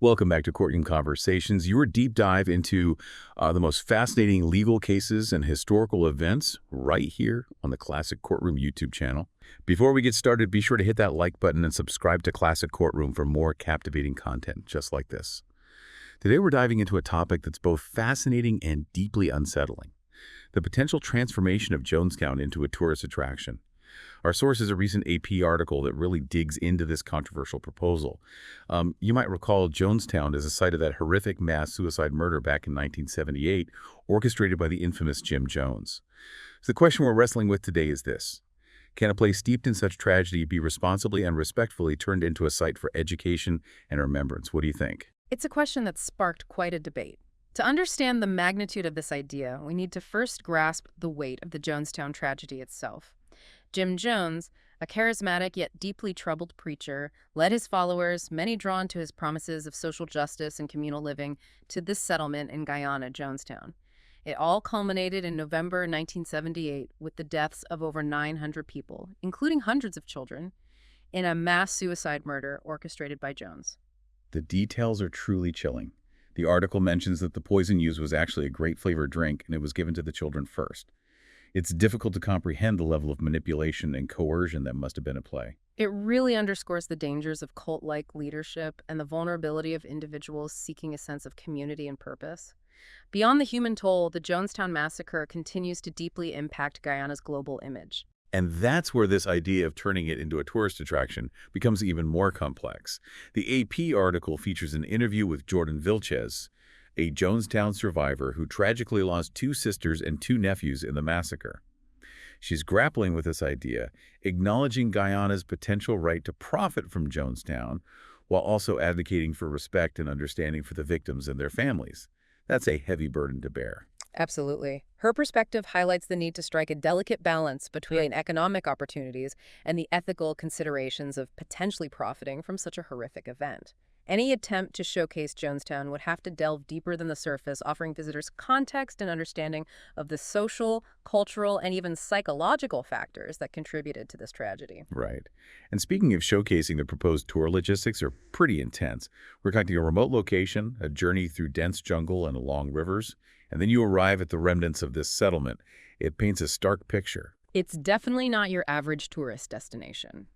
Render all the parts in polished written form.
Welcome back to Courtroom Conversations, your deep dive into the most fascinating legal cases and historical events right here on the Classic Courtroom YouTube channel. Before we get started, be sure to hit that like button and subscribe to Classic Courtroom for more captivating content just like this. Today we're diving into a topic that's both fascinating and deeply unsettling: the potential transformation of Jonestown into a tourist attraction. Our source is a recent AP article that really digs into this controversial proposal. You might recall Jonestown as a site of that horrific mass suicide murder back in 1978, orchestrated by the infamous Jim Jones. So the question we're wrestling with today is this: can a place steeped in such tragedy be responsibly and respectfully turned into a site for education and remembrance? What do you think? It's a question that's sparked quite a debate. To understand the magnitude of this idea, we need to first grasp the weight of the Jonestown tragedy itself. Jim Jones, a charismatic yet deeply troubled preacher, led his followers, many drawn to his promises of social justice and communal living, to this settlement in Guyana, Jonestown. It all culminated in November 1978 with the deaths of over 900 people, including hundreds of children, in a mass suicide murder orchestrated by Jones. The details are truly chilling. The article mentions that the poison used was actually a grape-flavored drink and it was given to the children first. It's difficult to comprehend the level of manipulation and coercion that must have been at play. It really underscores the dangers of cult-like leadership and the vulnerability of individuals seeking a sense of community and purpose. Beyond the human toll, the Jonestown massacre continues to deeply impact Guyana's global image. And that's where this idea of turning it into a tourist attraction becomes even more complex. The AP article features an interview with Jordan Vilches, a Jonestown survivor who tragically lost two sisters and two nephews in the massacre. She's grappling with this idea, acknowledging Guyana's potential right to profit from Jonestown, while also advocating for respect and understanding for the victims and their families. That's a heavy burden to bear. Absolutely. Her perspective highlights the need to strike a delicate balance between economic opportunities and the ethical considerations of potentially profiting from such a horrific event. Any attempt to showcase Jonestown would have to delve deeper than the surface, offering visitors context and understanding of the social, cultural, and even psychological factors that contributed to this tragedy. Right. And speaking of showcasing, the proposed tour logistics are pretty intense. We're connecting a remote location, a journey through dense jungle and along rivers, and then you arrive at the remnants of this settlement. It paints a stark picture. It's definitely not your average tourist destination.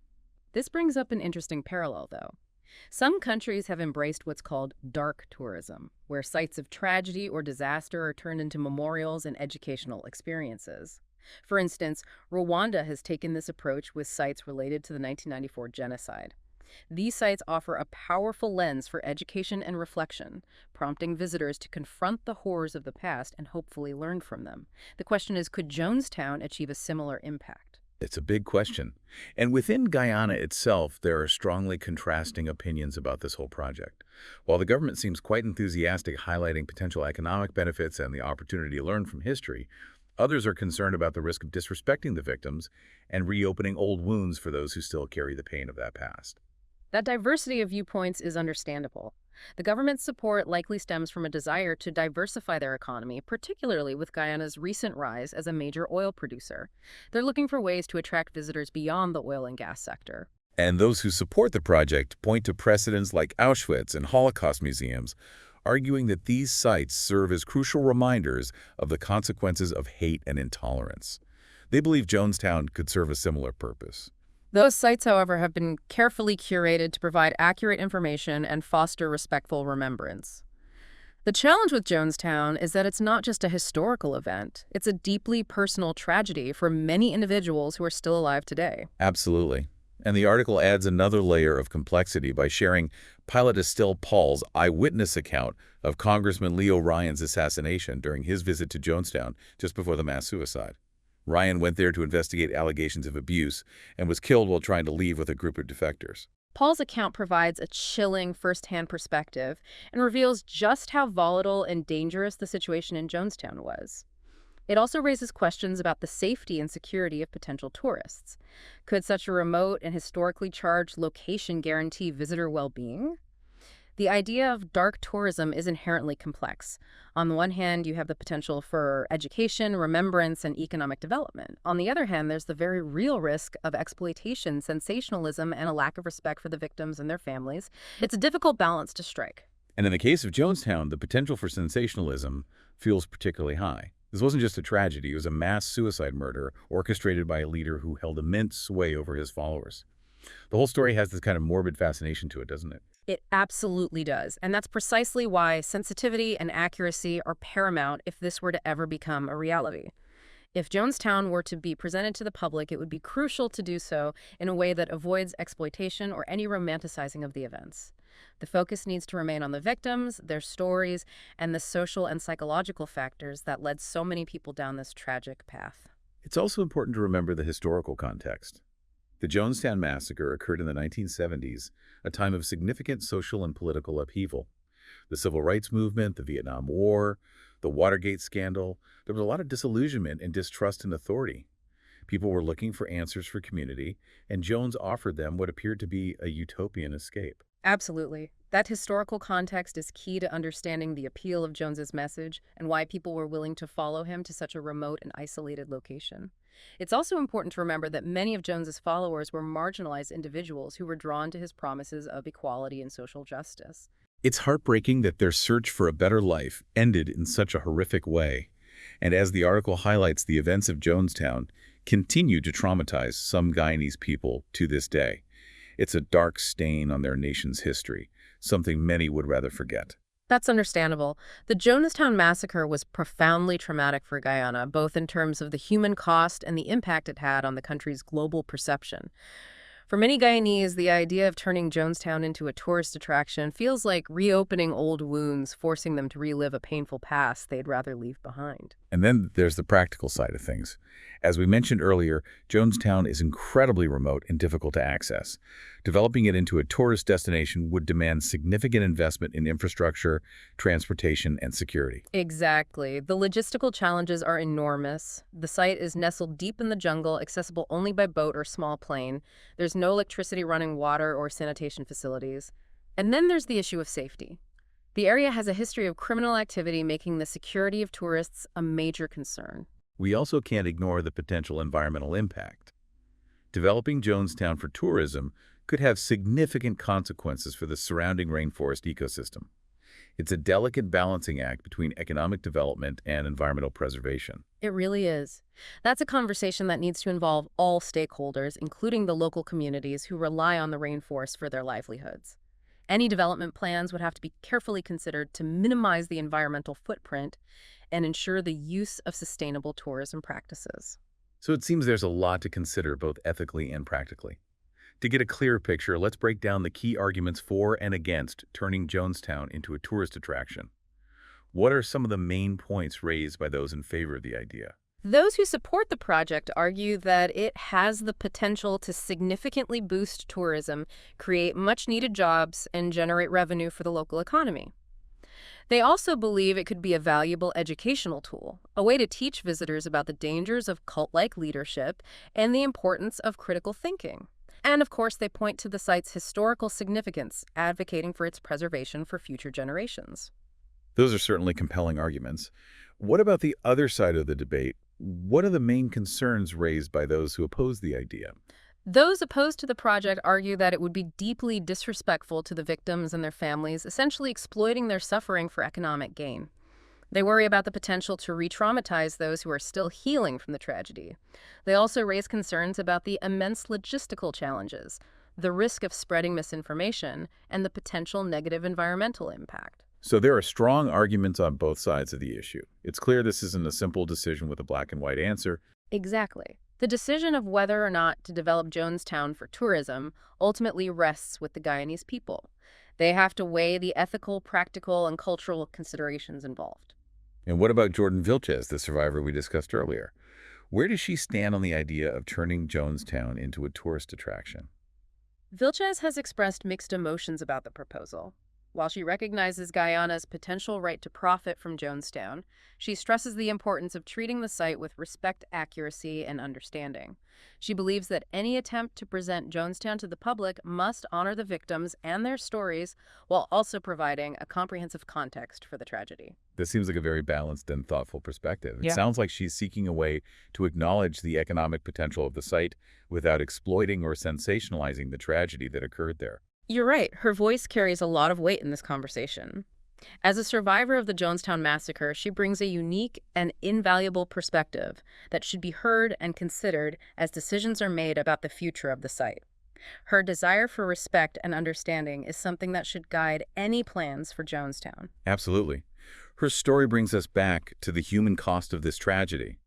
This brings up an interesting parallel, though. Some countries have embraced what's called dark tourism, where sites of tragedy or disaster are turned into memorials and educational experiences. For instance, Rwanda has taken this approach with sites related to the 1994 genocide. These sites offer a powerful lens for education and reflection, prompting visitors to confront the horrors of the past and hopefully learn from them. The question is, could Jonestown achieve a similar impact? It's a big question. And within Guyana itself, there are strongly contrasting opinions about this whole project. While the government seems quite enthusiastic, highlighting potential economic benefits and the opportunity to learn from history, others are concerned about the risk of disrespecting the victims and reopening old wounds for those who still carry the pain of that past. That diversity of viewpoints is understandable. The government's support likely stems from a desire to diversify their economy, particularly with Guyana's recent rise as a major oil producer. They're looking for ways to attract visitors beyond the oil and gas sector. And those who support the project point to precedents like Auschwitz and Holocaust museums, arguing that these sites serve as crucial reminders of the consequences of hate and intolerance. They believe Jonestown could serve a similar purpose. Those sites, however, have been carefully curated to provide accurate information and foster respectful remembrance. The challenge with Jonestown is that it's not just a historical event. It's a deeply personal tragedy for many individuals who are still alive today. Absolutely. And the article adds another layer of complexity by sharing Pilot Estill Paul's eyewitness account of Congressman Leo Ryan's assassination during his visit to Jonestown just before the mass suicide. Ryan went there to investigate allegations of abuse and was killed while trying to leave with a group of defectors. Paul's account provides a chilling first-hand perspective and reveals just how volatile and dangerous the situation in Jonestown was. It also raises questions about the safety and security of potential tourists. Could such a remote and historically charged location guarantee visitor well-being? The idea of dark tourism is inherently complex. On the one hand, you have the potential for education, remembrance, and economic development. On the other hand, there's the very real risk of exploitation, sensationalism, and a lack of respect for the victims and their families. It's a difficult balance to strike. And in the case of Jonestown, the potential for sensationalism feels particularly high. This wasn't just a tragedy, it was a mass suicide murder orchestrated by a leader who held immense sway over his followers. The whole story has this kind of morbid fascination to it, doesn't it? It absolutely does. And that's precisely why sensitivity and accuracy are paramount if this were to ever become a reality. If Jonestown were to be presented to the public, it would be crucial to do so in a way that avoids exploitation or any romanticizing of the events. The focus needs to remain on the victims, their stories, and the social and psychological factors that led so many people down this tragic path. It's also important to remember the historical context. The Jonestown Massacre occurred in the 1970s, a time of significant social and political upheaval. The Civil Rights Movement, the Vietnam War, the Watergate scandal, there was a lot of disillusionment and distrust in authority. People were looking for answers for community, and Jones offered them what appeared to be a utopian escape. Absolutely. That historical context is key to understanding the appeal of Jones's message and why people were willing to follow him to such a remote and isolated location. It's also important to remember that many of Jones's followers were marginalized individuals who were drawn to his promises of equality and social justice. It's heartbreaking that their search for a better life ended in such a horrific way. And as the article highlights, the events of Jonestown continue to traumatize some Guyanese people to this day. It's a dark stain on their nation's history, something many would rather forget. That's understandable. The Jonestown Massacre was profoundly traumatic for Guyana, both in terms of the human cost and the impact it had on the country's global perception. For many Guyanese, the idea of turning Jonestown into a tourist attraction feels like reopening old wounds, forcing them to relive a painful past they'd rather leave behind. And then there's the practical side of things. As we mentioned earlier, Jonestown is incredibly remote and difficult to access. Developing it into a tourist destination would demand significant investment in infrastructure, transportation, and security. Exactly. The logistical challenges are enormous. The site is nestled deep in the jungle, accessible only by boat or small plane. There's no electricity, running water, or sanitation facilities. And then there's the issue of safety. The area has a history of criminal activity, making the security of tourists a major concern. We also can't ignore the potential environmental impact. Developing Jonestown for tourism could have significant consequences for the surrounding rainforest ecosystem. It's a delicate balancing act between economic development and environmental preservation. It really is. That's a conversation that needs to involve all stakeholders, including the local communities who rely on the rainforest for their livelihoods. Any development plans would have to be carefully considered to minimize the environmental footprint and ensure the use of sustainable tourism practices. So it seems there's a lot to consider both ethically and practically. To get a clearer picture, let's break down the key arguments for and against turning Jonestown into a tourist attraction. What are some of the main points raised by those in favor of the idea? Those who support the project argue that it has the potential to significantly boost tourism, create much-needed jobs, and generate revenue for the local economy. They also believe it could be a valuable educational tool, a way to teach visitors about the dangers of cult-like leadership and the importance of critical thinking. And of course, they point to the site's historical significance, advocating for its preservation for future generations. Those are certainly compelling arguments. What about the other side of the debate? What are the main concerns raised by those who oppose the idea? Those opposed to the project argue that it would be deeply disrespectful to the victims and their families, essentially exploiting their suffering for economic gain. They worry about the potential to re-traumatize those who are still healing from the tragedy. They also raise concerns about the immense logistical challenges, the risk of spreading misinformation, and the potential negative environmental impact. So there are strong arguments on both sides of the issue. It's clear this isn't a simple decision with a black and white answer. Exactly. The decision of whether or not to develop Jonestown for tourism ultimately rests with the Guyanese people. They have to weigh the ethical, practical, and cultural considerations involved. And what about Jordan Vilches, the survivor we discussed earlier? Where does she stand on the idea of turning Jonestown into a tourist attraction? Vilches has expressed mixed emotions about the proposal. While she recognizes Guyana's potential right to profit from Jonestown, she stresses the importance of treating the site with respect, accuracy, and understanding. She believes that any attempt to present Jonestown to the public must honor the victims and their stories while also providing a comprehensive context for the tragedy. This seems like a very balanced and thoughtful perspective. It Yeah. sounds like she's seeking a way to acknowledge the economic potential of the site without exploiting or sensationalizing the tragedy that occurred there. You're right. Her voice carries a lot of weight in this conversation. As a survivor of the Jonestown massacre, she brings a unique and invaluable perspective that should be heard and considered as decisions are made about the future of the site. Her desire for respect and understanding is something that should guide any plans for Jonestown. Absolutely. Her story brings us back to the human cost of this tragedy,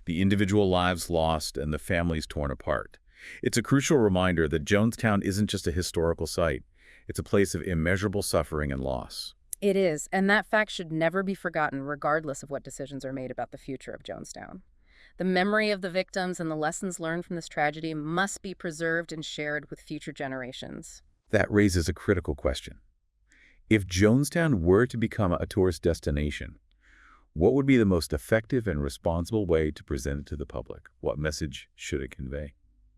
the individual lives lost and the families torn apart. It's a crucial reminder that Jonestown isn't just a historical site. It's a place of immeasurable suffering and loss. It is, and that fact should never be forgotten regardless of what decisions are made about the future of Jonestown. The memory of the victims and the lessons learned from this tragedy must be preserved and shared with future generations. That raises a critical question. If Jonestown were to become a tourist destination, what would be the most effective and responsible way to present it to the public? What message should it convey?